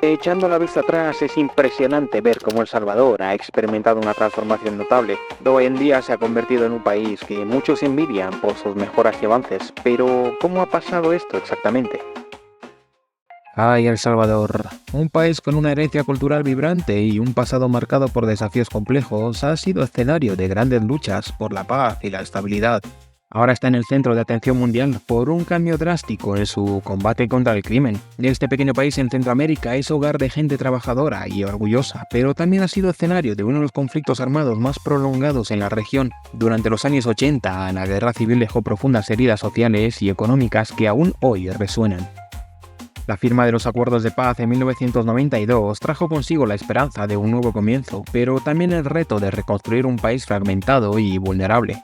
Echando la vista atrás, es impresionante ver cómo El Salvador ha experimentado una transformación notable. Hoy en día se ha convertido en un país que muchos envidian por sus mejoras y avances. Pero, ¿cómo ha pasado esto exactamente? Ay, El Salvador, un país con una herencia cultural vibrante y un pasado marcado por desafíos complejos, ha sido escenario de grandes luchas por la paz y la estabilidad. Ahora está en el centro de atención mundial por un cambio drástico en su combate contra el crimen. Este pequeño país en Centroamérica es hogar de gente trabajadora y orgullosa, pero también ha sido escenario de uno de los conflictos armados más prolongados en la región. Durante los años 80, la guerra civil dejó profundas heridas sociales y económicas que aún hoy resuenan. La firma de los acuerdos de paz en 1992 trajo consigo la esperanza de un nuevo comienzo, pero también el reto de reconstruir un país fragmentado y vulnerable.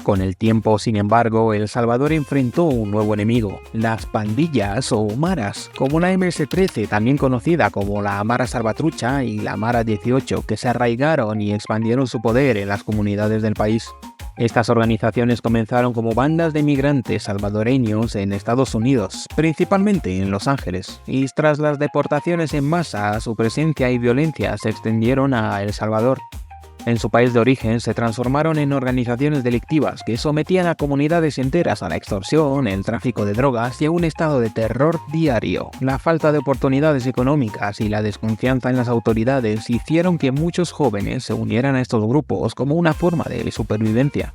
Con el tiempo, sin embargo, El Salvador enfrentó un nuevo enemigo, las pandillas o maras, como la MS-13, también conocida como la Mara Salvatrucha y la Mara 18, que se arraigaron y expandieron su poder en las comunidades del país. Estas organizaciones comenzaron como bandas de migrantes salvadoreños en Estados Unidos, principalmente en Los Ángeles, y tras las deportaciones en masa, su presencia y violencia se extendieron a El Salvador. En su país de origen se transformaron en organizaciones delictivas que sometían a comunidades enteras a la extorsión, el tráfico de drogas y a un estado de terror diario. La falta de oportunidades económicas y la desconfianza en las autoridades hicieron que muchos jóvenes se unieran a estos grupos como una forma de supervivencia.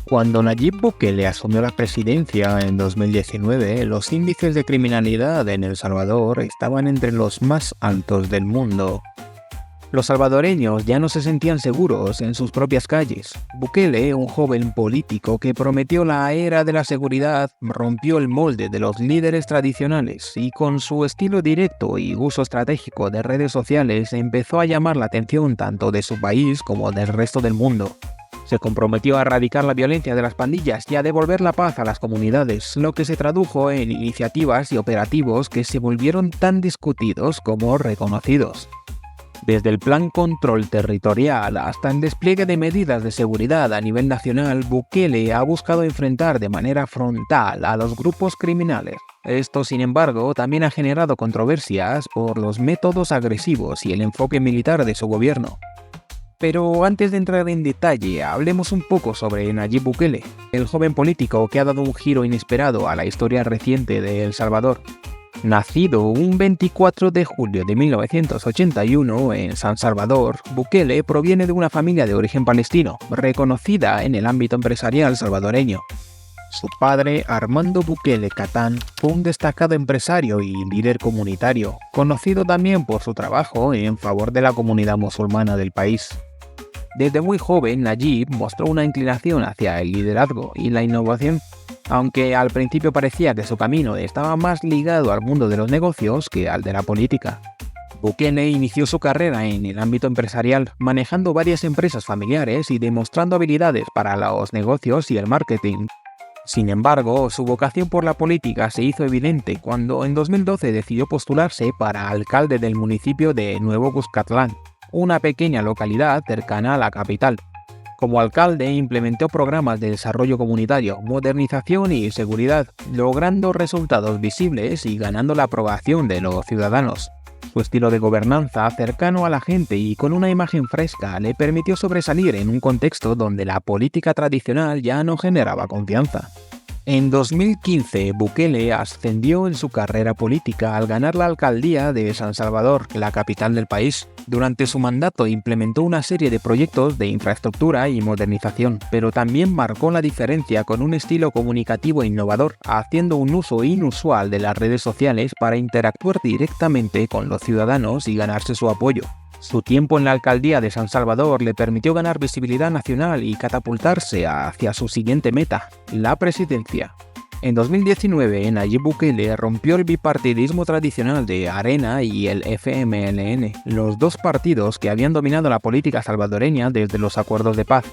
Cuando Nayib Bukele asumió la presidencia en 2019, los índices de criminalidad en El Salvador estaban entre los más altos del mundo. Los salvadoreños ya no se sentían seguros en sus propias calles. Bukele, un joven político que prometió la era de la seguridad, rompió el molde de los líderes tradicionales y con su estilo directo y uso estratégico de redes sociales empezó a llamar la atención tanto de su país como del resto del mundo. Se comprometió a erradicar la violencia de las pandillas y a devolver la paz a las comunidades, lo que se tradujo en iniciativas y operativos que se volvieron tan discutidos como reconocidos. Desde el Plan Control Territorial hasta el despliegue de medidas de seguridad a nivel nacional, Bukele ha buscado enfrentar de manera frontal a los grupos criminales. Esto, sin embargo, también ha generado controversias por los métodos agresivos y el enfoque militar de su gobierno. Pero antes de entrar en detalle, hablemos un poco sobre Nayib Bukele, el joven político que ha dado un giro inesperado a la historia reciente de El Salvador. Nacido un 24 de julio de 1981 en San Salvador, Bukele proviene de una familia de origen palestino, reconocida en el ámbito empresarial salvadoreño. Su padre, Armando Bukele Catán, fue un destacado empresario y líder comunitario, conocido también por su trabajo en favor de la comunidad musulmana del país. Desde muy joven, Nayib mostró una inclinación hacia el liderazgo y la innovación, aunque al principio parecía que su camino estaba más ligado al mundo de los negocios que al de la política. Bukele inició su carrera en el ámbito empresarial, manejando varias empresas familiares y demostrando habilidades para los negocios y el marketing. Sin embargo, su vocación por la política se hizo evidente cuando en 2012 decidió postularse para alcalde del municipio de Nuevo Cuscatlán, una pequeña localidad cercana a la capital. Como alcalde implementó programas de desarrollo comunitario, modernización y seguridad, logrando resultados visibles y ganando la aprobación de los ciudadanos. Su estilo de gobernanza, cercano a la gente y con una imagen fresca, le permitió sobresalir en un contexto donde la política tradicional ya no generaba confianza. En 2015, Bukele ascendió en su carrera política al ganar la alcaldía de San Salvador, la capital del país. Durante su mandato implementó una serie de proyectos de infraestructura y modernización, pero también marcó la diferencia con un estilo comunicativo innovador, haciendo un uso inusual de las redes sociales para interactuar directamente con los ciudadanos y ganarse su apoyo. Su tiempo en la alcaldía de San Salvador le permitió ganar visibilidad nacional y catapultarse hacia su siguiente meta, la presidencia. En 2019, Nayib Bukele rompió el bipartidismo tradicional de Arena y el FMLN, los dos partidos que habían dominado la política salvadoreña desde los acuerdos de paz.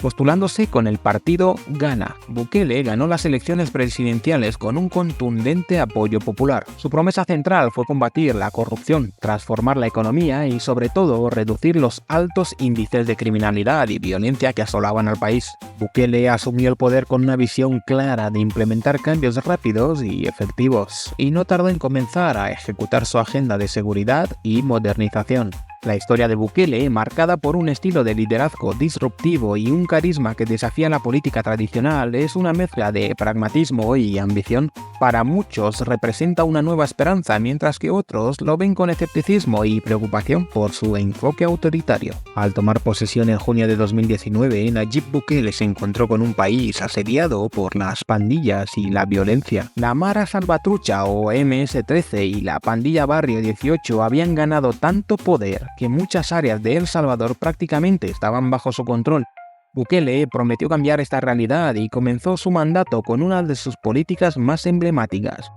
postulándose con el partido Gana. Bukele ganó las elecciones presidenciales con un contundente apoyo popular. Su promesa central fue combatir la corrupción, transformar la economía y, sobre todo, reducir los altos índices de criminalidad y violencia que asolaban al país. Bukele asumió el poder con una visión clara de implementar cambios rápidos y efectivos, y no tardó en comenzar a ejecutar su agenda de seguridad y modernización. La historia de Bukele, marcada por un estilo de liderazgo disruptivo y un carisma que desafía la política tradicional, es una mezcla de pragmatismo y ambición. Para muchos representa una nueva esperanza, mientras que otros lo ven con escepticismo y preocupación por su enfoque autoritario. Al tomar posesión en junio de 2019, Nayib Bukele se encontró con un país asediado por las pandillas y la violencia. La Mara Salvatrucha o MS-13 y la pandilla Barrio 18 habían ganado tanto poder que muchas áreas de El Salvador prácticamente estaban bajo su control. Bukele prometió cambiar esta realidad y comenzó su mandato con una de sus políticas más emblemáticas: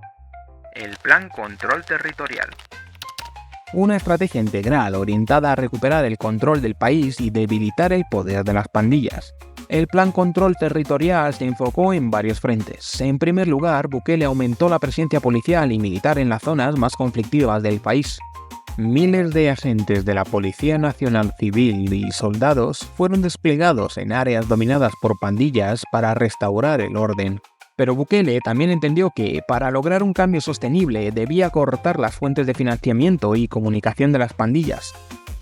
el Plan Control Territorial. Una estrategia integral orientada a recuperar el control del país y debilitar el poder de las pandillas. El Plan Control Territorial se enfocó en varios frentes. En primer lugar, Bukele aumentó la presencia policial y militar en las zonas más conflictivas del país. Miles de agentes de la Policía Nacional Civil y soldados fueron desplegados en áreas dominadas por pandillas para restaurar el orden. Pero Bukele también entendió que, para lograr un cambio sostenible, debía cortar las fuentes de financiamiento y comunicación de las pandillas.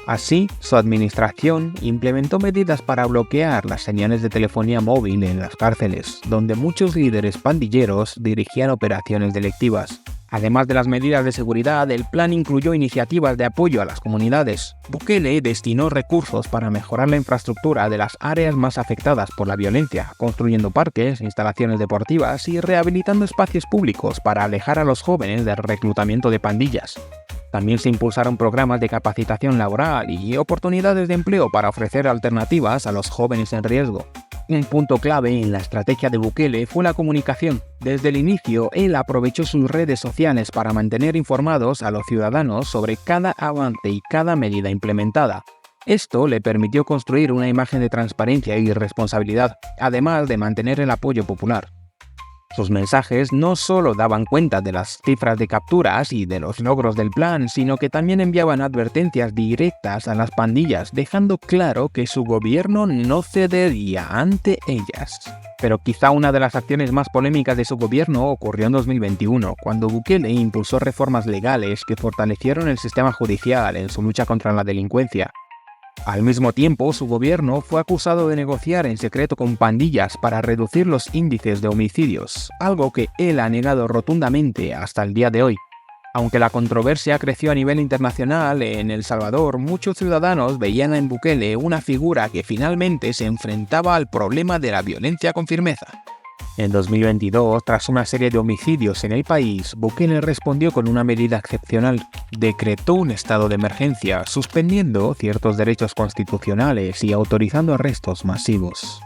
Así, su administración implementó medidas para bloquear las señales de telefonía móvil en las cárceles, donde muchos líderes pandilleros dirigían operaciones delictivas. Además de las medidas de seguridad, el plan incluyó iniciativas de apoyo a las comunidades. Bukele destinó recursos para mejorar la infraestructura de las áreas más afectadas por la violencia, construyendo parques, instalaciones deportivas y rehabilitando espacios públicos para alejar a los jóvenes del reclutamiento de pandillas. También se impulsaron programas de capacitación laboral y oportunidades de empleo para ofrecer alternativas a los jóvenes en riesgo. Un punto clave en la estrategia de Bukele fue la comunicación. Desde el inicio, él aprovechó sus redes sociales para mantener informados a los ciudadanos sobre cada avance y cada medida implementada. Esto le permitió construir una imagen de transparencia y responsabilidad, además de mantener el apoyo popular. Sus mensajes no solo daban cuenta de las cifras de capturas y de los logros del plan, sino que también enviaban advertencias directas a las pandillas, dejando claro que su gobierno no cedería ante ellas. Pero quizá una de las acciones más polémicas de su gobierno ocurrió en 2021, cuando Bukele impulsó reformas legales que fortalecieron el sistema judicial en su lucha contra la delincuencia. Al mismo tiempo, su gobierno fue acusado de negociar en secreto con pandillas para reducir los índices de homicidios, algo que él ha negado rotundamente hasta el día de hoy. Aunque la controversia creció a nivel internacional, en El Salvador muchos ciudadanos veían en Bukele una figura que finalmente se enfrentaba al problema de la violencia con firmeza. En 2022, tras una serie de homicidios en el país, Bukele respondió con una medida excepcional. Decretó un estado de emergencia, suspendiendo ciertos derechos constitucionales y autorizando arrestos masivos.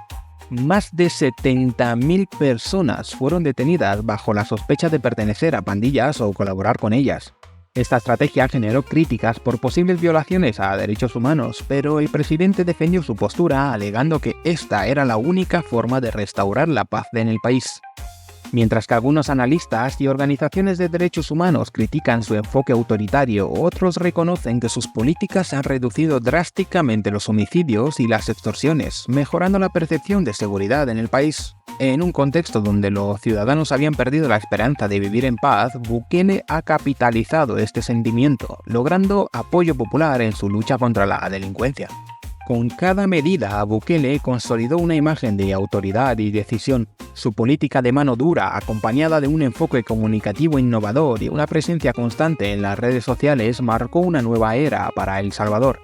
Más de 70.000 personas fueron detenidas bajo la sospecha de pertenecer a pandillas o colaborar con ellas. Esta estrategia generó críticas por posibles violaciones a derechos humanos, pero el presidente defendió su postura alegando que esta era la única forma de restaurar la paz en el país. Mientras que algunos analistas y organizaciones de derechos humanos critican su enfoque autoritario, otros reconocen que sus políticas han reducido drásticamente los homicidios y las extorsiones, mejorando la percepción de seguridad en el país. En un contexto donde los ciudadanos habían perdido la esperanza de vivir en paz, Bukele ha capitalizado este sentimiento, logrando apoyo popular en su lucha contra la delincuencia. Con cada medida, Bukele consolidó una imagen de autoridad y decisión. Su política de mano dura, acompañada de un enfoque comunicativo innovador y una presencia constante en las redes sociales, marcó una nueva era para El Salvador.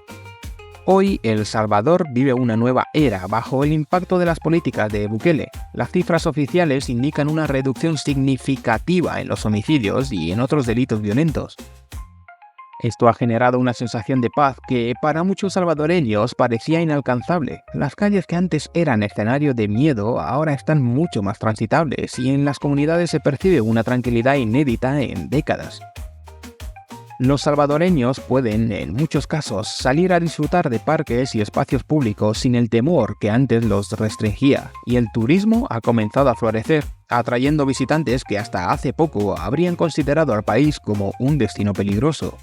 Hoy, El Salvador vive una nueva era bajo el impacto de las políticas de Bukele. Las cifras oficiales indican una reducción significativa en los homicidios y en otros delitos violentos. Esto ha generado una sensación de paz que para muchos salvadoreños parecía inalcanzable. Las calles que antes eran escenario de miedo ahora están mucho más transitables y en las comunidades se percibe una tranquilidad inédita en décadas. Los salvadoreños pueden, en muchos casos, salir a disfrutar de parques y espacios públicos sin el temor que antes los restringía, y el turismo ha comenzado a florecer, atrayendo visitantes que hasta hace poco habrían considerado al país como un destino peligroso.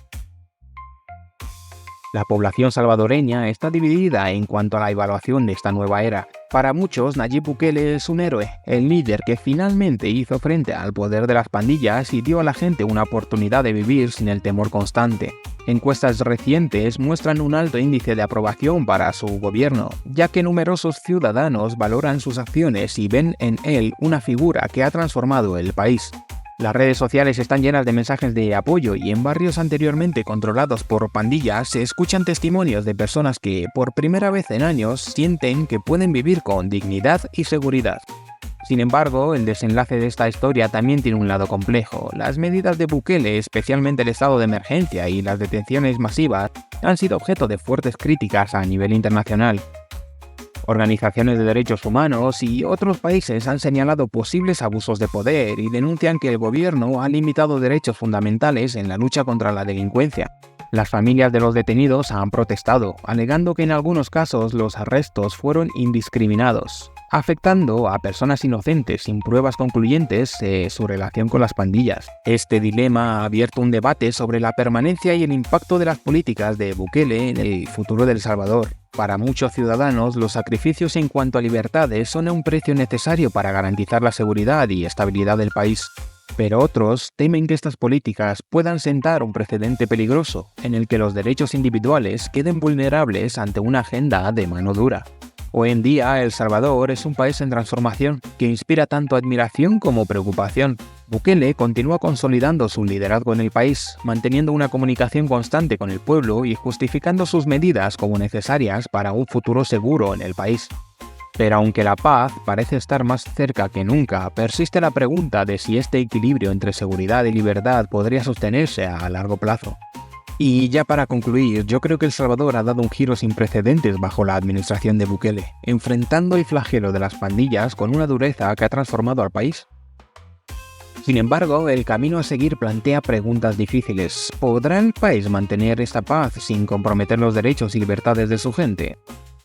La población salvadoreña está dividida en cuanto a la evaluación de esta nueva era. Para muchos, Nayib Bukele es un héroe, el líder que finalmente hizo frente al poder de las pandillas y dio a la gente una oportunidad de vivir sin el temor constante. Encuestas recientes muestran un alto índice de aprobación para su gobierno, ya que numerosos ciudadanos valoran sus acciones y ven en él una figura que ha transformado el país. Las redes sociales están llenas de mensajes de apoyo y en barrios anteriormente controlados por pandillas se escuchan testimonios de personas que, por primera vez en años, sienten que pueden vivir con dignidad y seguridad. Sin embargo, el desenlace de esta historia también tiene un lado complejo. Las medidas de Bukele, especialmente el estado de emergencia y las detenciones masivas, han sido objeto de fuertes críticas a nivel internacional. Organizaciones de derechos humanos y otros países han señalado posibles abusos de poder y denuncian que el gobierno ha limitado derechos fundamentales en la lucha contra la delincuencia. Las familias de los detenidos han protestado, alegando que en algunos casos los arrestos fueron indiscriminados, afectando a personas inocentes sin pruebas concluyentes de su relación con las pandillas. Este dilema ha abierto un debate sobre la permanencia y el impacto de las políticas de Bukele en el futuro de El Salvador. Para muchos ciudadanos, los sacrificios en cuanto a libertades son un precio necesario para garantizar la seguridad y estabilidad del país. Pero otros temen que estas políticas puedan sentar un precedente peligroso, en el que los derechos individuales queden vulnerables ante una agenda de mano dura. Hoy en día, El Salvador es un país en transformación que inspira tanto admiración como preocupación. Bukele continúa consolidando su liderazgo en el país, manteniendo una comunicación constante con el pueblo y justificando sus medidas como necesarias para un futuro seguro en el país. Pero aunque la paz parece estar más cerca que nunca, persiste la pregunta de si este equilibrio entre seguridad y libertad podría sostenerse a largo plazo. Y ya para concluir, yo creo que El Salvador ha dado un giro sin precedentes bajo la administración de Bukele, enfrentando el flagelo de las pandillas con una dureza que ha transformado al país. Sin embargo, el camino a seguir plantea preguntas difíciles. ¿Podrá el país mantener esta paz sin comprometer los derechos y libertades de su gente?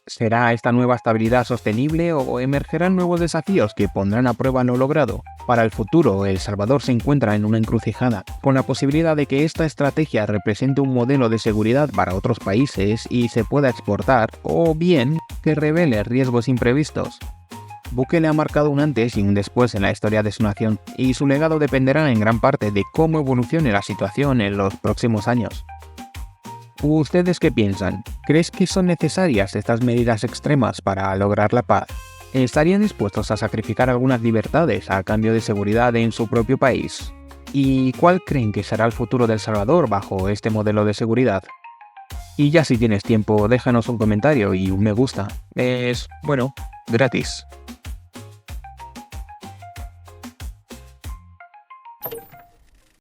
¿Será esta nueva estabilidad sostenible o emergerán nuevos desafíos que pondrán a prueba lo logrado? Para el futuro, El Salvador se encuentra en una encrucijada, con la posibilidad de que esta estrategia represente un modelo de seguridad para otros países y se pueda exportar, o bien que revele riesgos imprevistos. Bukele ha marcado un antes y un después en la historia de su nación, y su legado dependerá en gran parte de cómo evolucione la situación en los próximos años. ¿Ustedes qué piensan? ¿Crees que son necesarias estas medidas extremas para lograr la paz? ¿Estarían dispuestos a sacrificar algunas libertades a cambio de seguridad en su propio país? ¿Y cuál creen que será el futuro de El Salvador bajo este modelo de seguridad? Y ya si tienes tiempo, déjanos un comentario y un me gusta. Es, bueno, gratis.